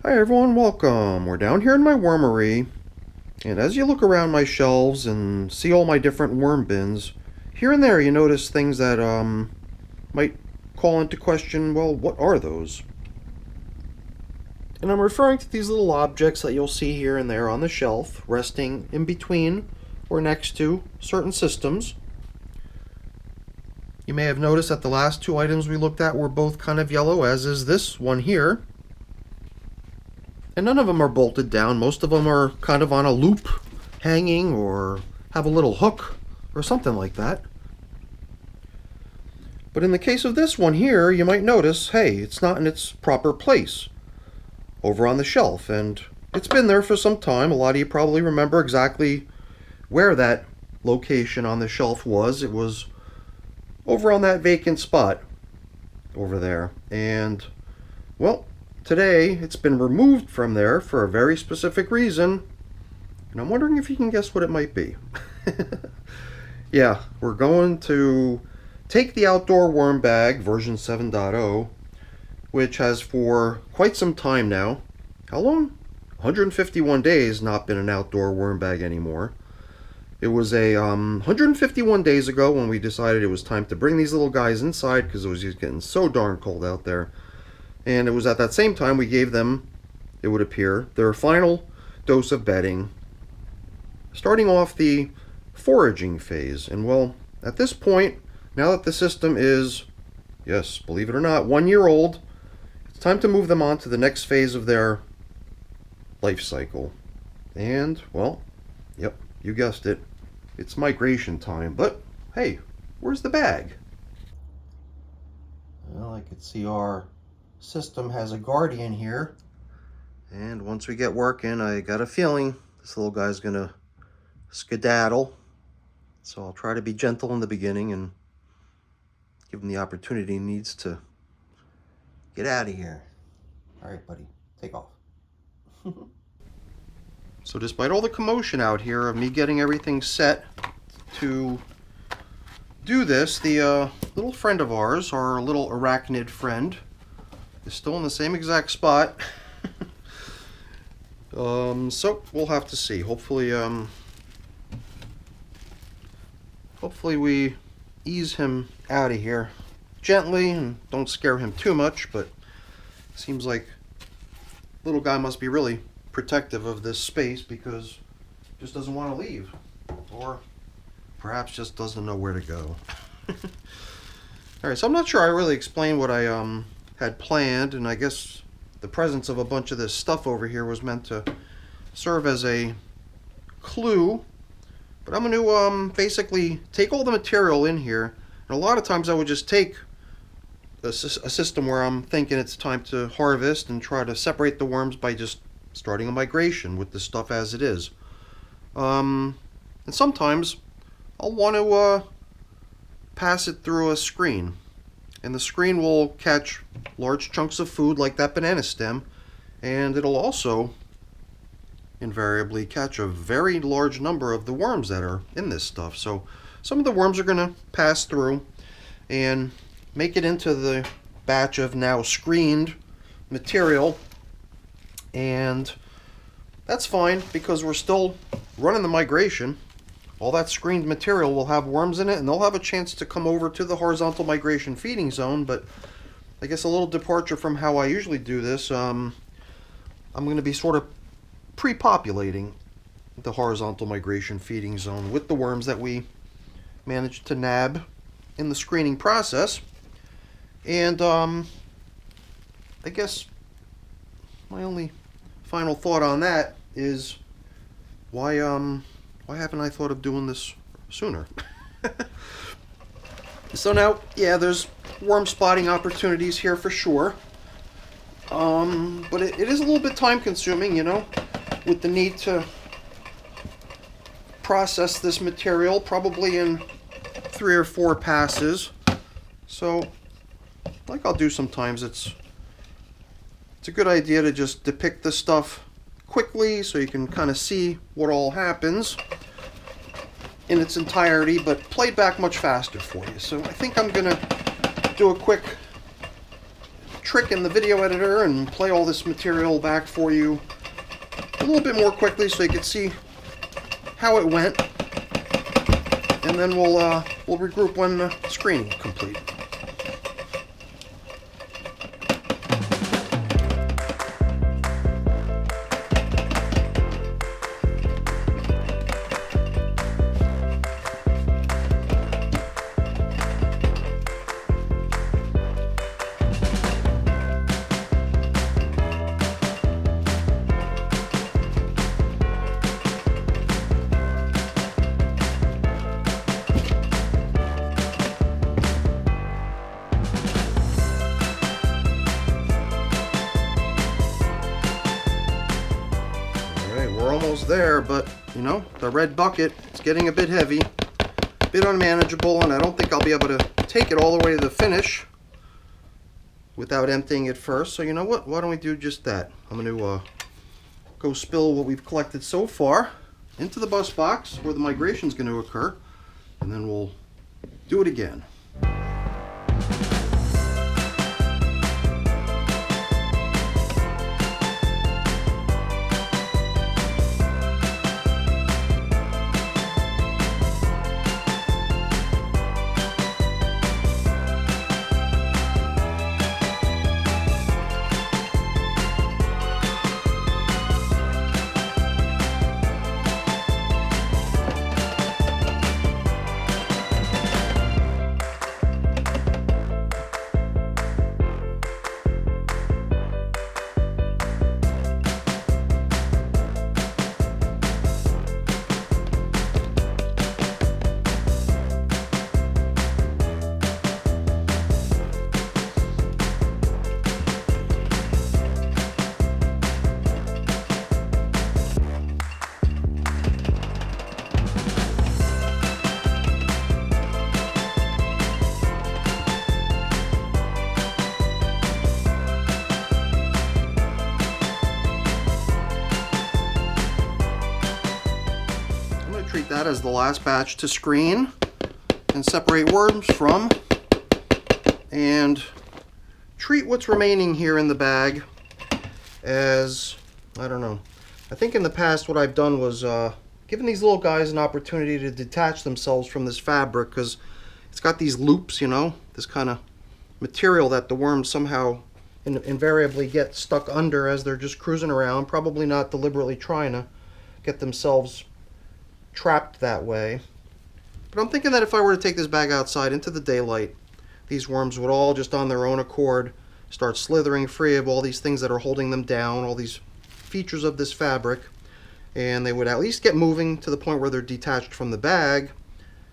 Hi everyone, welcome. We're down here in my wormery, and as you look around my shelves and see all my different worm bins, here and there you notice things that might call into question, well, what are those? And I'm referring to these little objects that you'll see here and there on the shelf, resting in between or next to certain systems. You may have noticed that the last two items we looked at were both kind of yellow, as is this one here. And none of them are bolted down. Most of them are kind of on a loop, hanging, or have a little hook, or something like that. But in the case of this one here, you might notice, hey, it's not in its proper place over on the shelf. And it's been there for some time. A lot of you probably remember exactly where that location on the shelf was. It was over on that vacant spot over there. And, well, today, it's been removed from there for a very specific reason, and I'm wondering if you can guess what it might be. Yeah, we're going to take the outdoor worm bag, version 7.0, which has for quite some time now, how long? 151 days not been an outdoor worm bag anymore. It was 151 days ago when we decided it was time to bring these little guys inside because it was just getting so darn cold out there. And it was at that same time we gave them, it would appear, their final dose of bedding, starting off the foraging phase. And well, at this point, now that the system is, yes, believe it or not, 1 year old, it's time to move them on to the next phase of their life cycle. And, well, yep, you guessed it, it's migration time. But, hey, where's the bag? Well, I could see our system has a guardian here, and once we get working, I got a feeling this little guy's gonna skedaddle, so I'll try to be gentle in the beginning and give him the opportunity he needs to get out of here. All right, buddy, take off. So despite all the commotion out here of me getting everything set to do this, the little friend of ours, our little arachnid friend, is still in the same exact spot. So we'll have to see. Hopefully we ease him out of here gently and don't scare him too much, but it seems like little guy must be really protective of this space because he just doesn't want to leave, or perhaps just doesn't know where to go. Alright, so I'm not sure I really explained what I had planned, and I guess the presence of a bunch of this stuff over here was meant to serve as a clue. But I'm going to basically take all the material in here, and a lot of times I would just take a system where I'm thinking it's time to harvest and try to separate the worms by just starting a migration with the stuff as it is. And sometimes I'll want to pass it through a screen, and the screen will catch large chunks of food like that banana stem, and it'll also invariably catch a very large number of the worms that are in this stuff. So some of the worms are going to pass through and make it into the batch of now screened material, and that's fine because we're still running the migration. All that screened material will have worms in it, and they'll have a chance to come over to the horizontal migration feeding zone. But I guess a little departure from how I usually do this, I'm going to be sort of pre-populating the horizontal migration feeding zone with the worms that we managed to nab in the screening process. And I guess my only final thought on that is why haven't I thought of doing this sooner? So now, yeah, there's worm spotting opportunities here for sure. But it is a little bit time consuming, you know, with the need to process this material probably in 3 or 4 passes. So, like I'll do sometimes, it's a good idea to just depict this stuff quickly so you can kind of see what all happens in its entirety, but played back much faster for you. So I think I'm gonna do a quick trick in the video editor and play all this material back for you a little bit more quickly so you can see how it went. And then we'll regroup when the screening is complete. We're almost there, but you know, the red bucket, it's getting a bit heavy, a bit unmanageable, and I don't think I'll be able to take it all the way to the finish without emptying it first. So you know what, why don't we do just that? I'm going to go spill what we've collected so far into the bus box where the migration is going to occur, and then we'll do it again. Treat that as the last batch to screen and separate worms from, and treat what's remaining here in the bag as, I don't know, I think in the past what I've done was given these little guys an opportunity to detach themselves from this fabric, because it's got these loops, you know, this kind of material that the worms somehow invariably get stuck under as they're just cruising around, probably not deliberately trying to get themselves trapped that way. But I'm thinking that if I were to take this bag outside into the daylight, these worms would all just on their own accord start slithering free of all these things that are holding them down, all these features of this fabric, and they would at least get moving to the point where they're detached from the bag,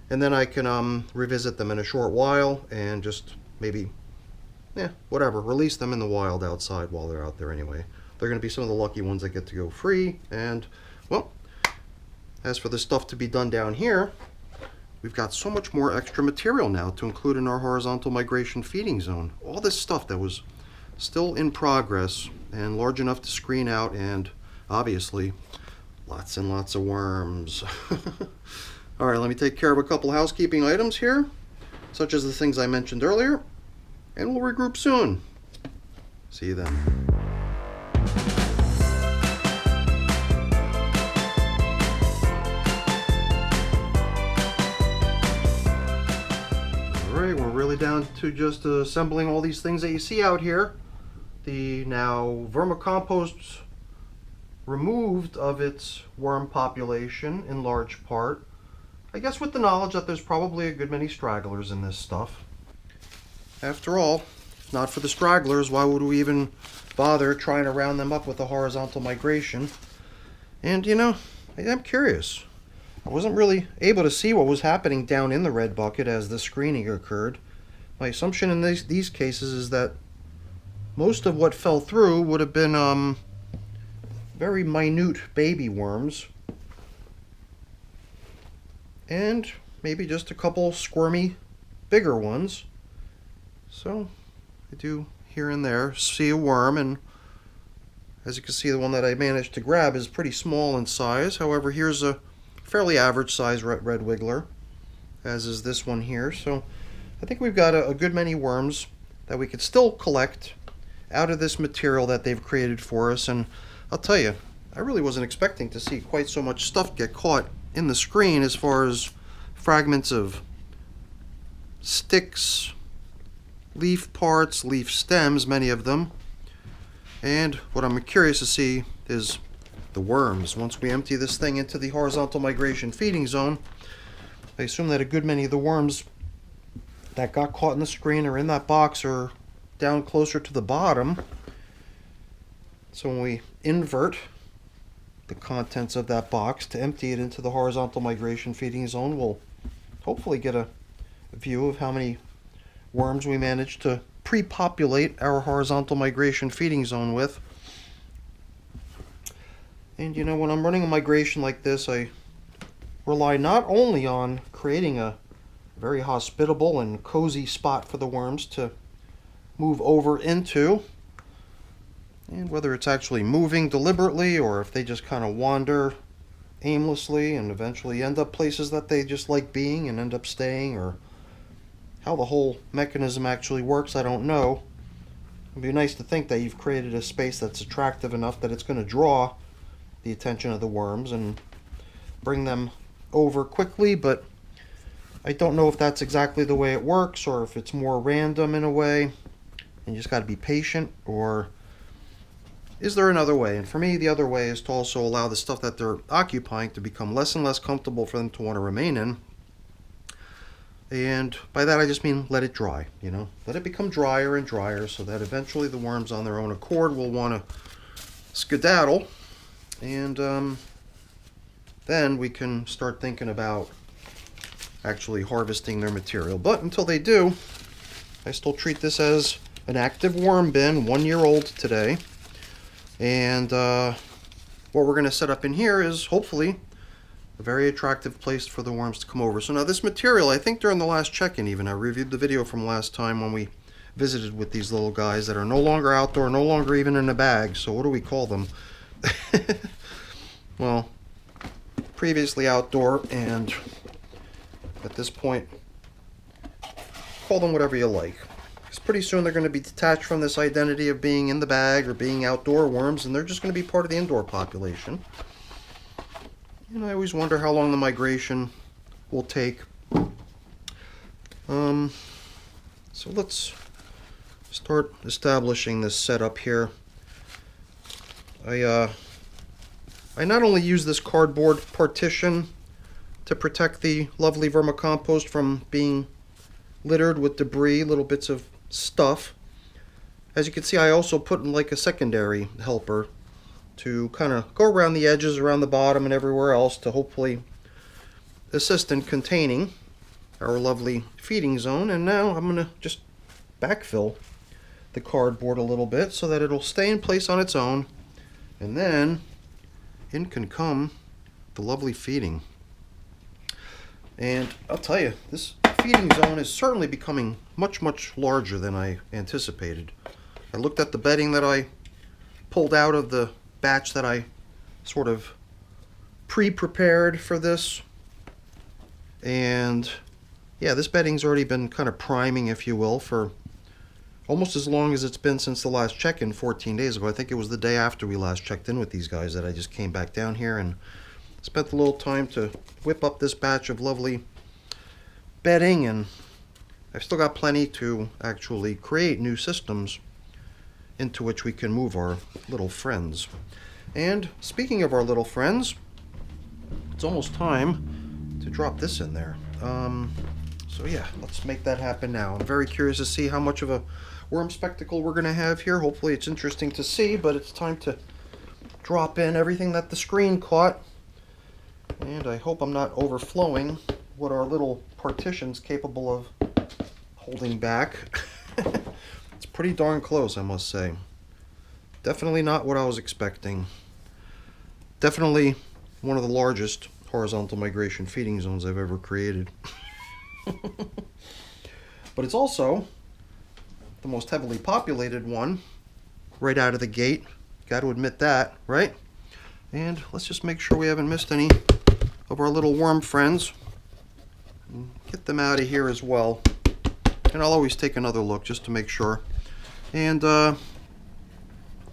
and then I can revisit them in a short while and just maybe, whatever, release them in the wild outside while they're out there anyway. They're going to be some of the lucky ones that get to go free. And, well, as for the stuff to be done down here, we've got so much more extra material now to include in our horizontal migration feeding zone. All this stuff that was still in progress and large enough to screen out, and obviously lots and lots of worms. All right, let me take care of a couple housekeeping items here, such as the things I mentioned earlier, and we'll regroup soon. See you then. Alright, we're really down to just assembling all these things that you see out here. The now vermicompost removed of its worm population in large part. I guess with the knowledge that there's probably a good many stragglers in this stuff. After all, if not for the stragglers, why would we even bother trying to round them up with a horizontal migration? And you know, I am curious. I wasn't really able to see what was happening down in the red bucket as the screening occurred. My assumption in these cases is that most of what fell through would have been very minute baby worms, and maybe just a couple squirmy bigger ones. So I do here and there see a worm, and as you can see, the one that I managed to grab is pretty small in size. However, here's a fairly average size red wiggler, as is this one here. So I think we've got a good many worms that we could still collect out of this material that they've created for us. And I'll tell you, I really wasn't expecting to see quite so much stuff get caught in the screen, as far as fragments of sticks, leaf parts, leaf stems, many of them. And what I'm curious to see is the worms. Once we empty this thing into the horizontal migration feeding zone, I assume that a good many of the worms that got caught in the screen or in that box are down closer to the bottom. So when we invert the contents of that box to empty it into the horizontal migration feeding zone, we'll hopefully get a view of how many worms we managed to pre-populate our horizontal migration feeding zone with. And you know, when I'm running a migration like this, I rely not only on creating a very hospitable and cozy spot for the worms to move over into, and whether it's actually moving deliberately or if they just kind of wander aimlessly and eventually end up places that they just like being and end up staying, or how the whole mechanism actually works, I don't know. It'd be nice to think that you've created a space that's attractive enough that it's going to draw the attention of the worms and bring them over quickly, but I don't know if that's exactly the way it works, or if it's more random in a way and you just got to be patient, or is there another way? And for me, the other way is to also allow the stuff that they're occupying to become less and less comfortable for them to want to remain in. And by that I just mean let it dry, you know, let it become drier and drier, so that eventually the worms on their own accord will want to skedaddle, and then we can start thinking about actually harvesting their material. But until they do, I still treat this as an active worm bin, 1 year old today. And what we're going to set up in here is hopefully a very attractive place for the worms to come over. So now this material, I think during the last check-in even, I reviewed the video from last time when we visited with these little guys that are no longer outdoor, no longer even in a bag. So what do we call them? Well, previously outdoor, and at this point, call them whatever you like. Because pretty soon they're going to be detached from this identity of being in the bag or being outdoor worms, and they're just going to be part of the indoor population. And I always wonder how long the migration will take. So let's start establishing this setup here. I not only use this cardboard partition to protect the lovely vermicompost from being littered with debris, little bits of stuff. As you can see, I also put in like a secondary helper to kind of go around the edges, around the bottom, and everywhere else to hopefully assist in containing our lovely feeding zone. And now I'm going to just backfill the cardboard a little bit so that it'll stay in place on its own, and then in can come the lovely feeding. And I'll tell you, this feeding zone is certainly becoming much, much larger than I anticipated. I looked at the bedding that I pulled out of the batch that I sort of pre-prepared for this, and yeah, this bedding's already been kind of priming, if you will, for almost as long as it's been since the last check-in 14 days ago. I think it was the day after we last checked in with these guys that I just came back down here and spent a little time to whip up this batch of lovely bedding, and I've still got plenty to actually create new systems into which we can move our little friends. And speaking of our little friends, it's almost time to drop this in there. So yeah, let's make that happen now. I'm very curious to see how much of a worm spectacle we're going to have here. Hopefully it's interesting to see, but it's time to drop in everything that the screen caught. And I hope I'm not overflowing what our little partition's capable of holding back. It's pretty darn close, I must say. Definitely not what I was expecting. Definitely one of the largest horizontal migration feeding zones I've ever created. But it's also the most heavily populated one right out of the gate. Got to admit that, right? And let's just make sure we haven't missed any of our little worm friends. And get them out of here as well. And I'll always take another look just to make sure. And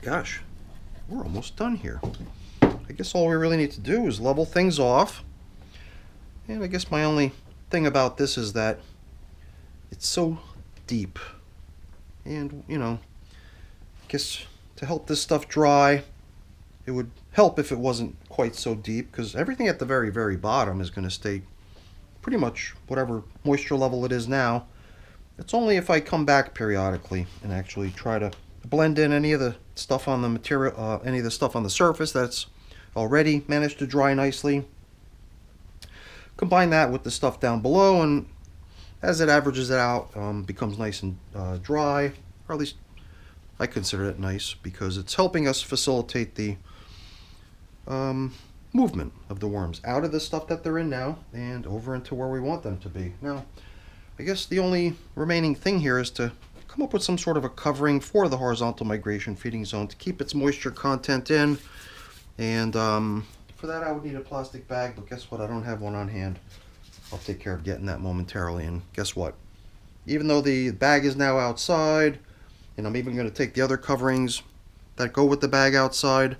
gosh, we're almost done here. I guess all we really need to do is level things off. And I guess my only thing about this is that it's so deep. And, you know, I guess to help this stuff dry, it would help if it wasn't quite so deep, because everything at the very, very bottom is going to stay pretty much whatever moisture level it is now. It's only if I come back periodically and actually try to blend in any of the stuff on the material, any of the stuff on the surface that's already managed to dry nicely. Combine that with the stuff down below, and as it averages it out, becomes nice and dry, or at least I consider it nice, because it's helping us facilitate the movement of the worms out of the stuff that they're in now and over into where we want them to be. Now, I guess the only remaining thing here is to come up with some sort of a covering for the horizontal migration feeding zone to keep its moisture content in. And for that I would need a plastic bag, but guess what? I don't have one on hand. I'll take care of getting that momentarily. And guess what? Even though the bag is now outside, and I'm even going to take the other coverings that go with the bag outside,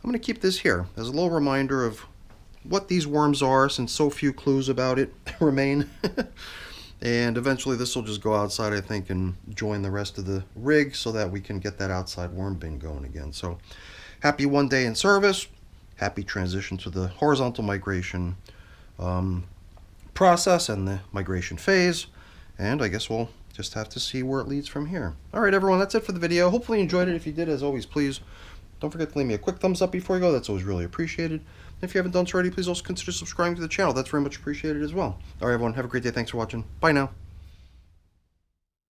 I'm going to keep this here as a little reminder of what these worms are, since so few clues about it remain. And eventually this will just go outside, I think, and join the rest of the rig so that we can get that outside worm bin going again. So happy 1 day in service, happy transition to the horizontal migration process and the migration phase, and I guess we'll just have to see where it leads from here. Alright everyone, that's it for the video. Hopefully you enjoyed it. If you did, as always, please don't forget to leave me a quick thumbs up before you go. That's always really appreciated. If you haven't done so already, please also consider subscribing to the channel. That's very much appreciated as well. Alright everyone, have a great day. Thanks for watching. Bye now.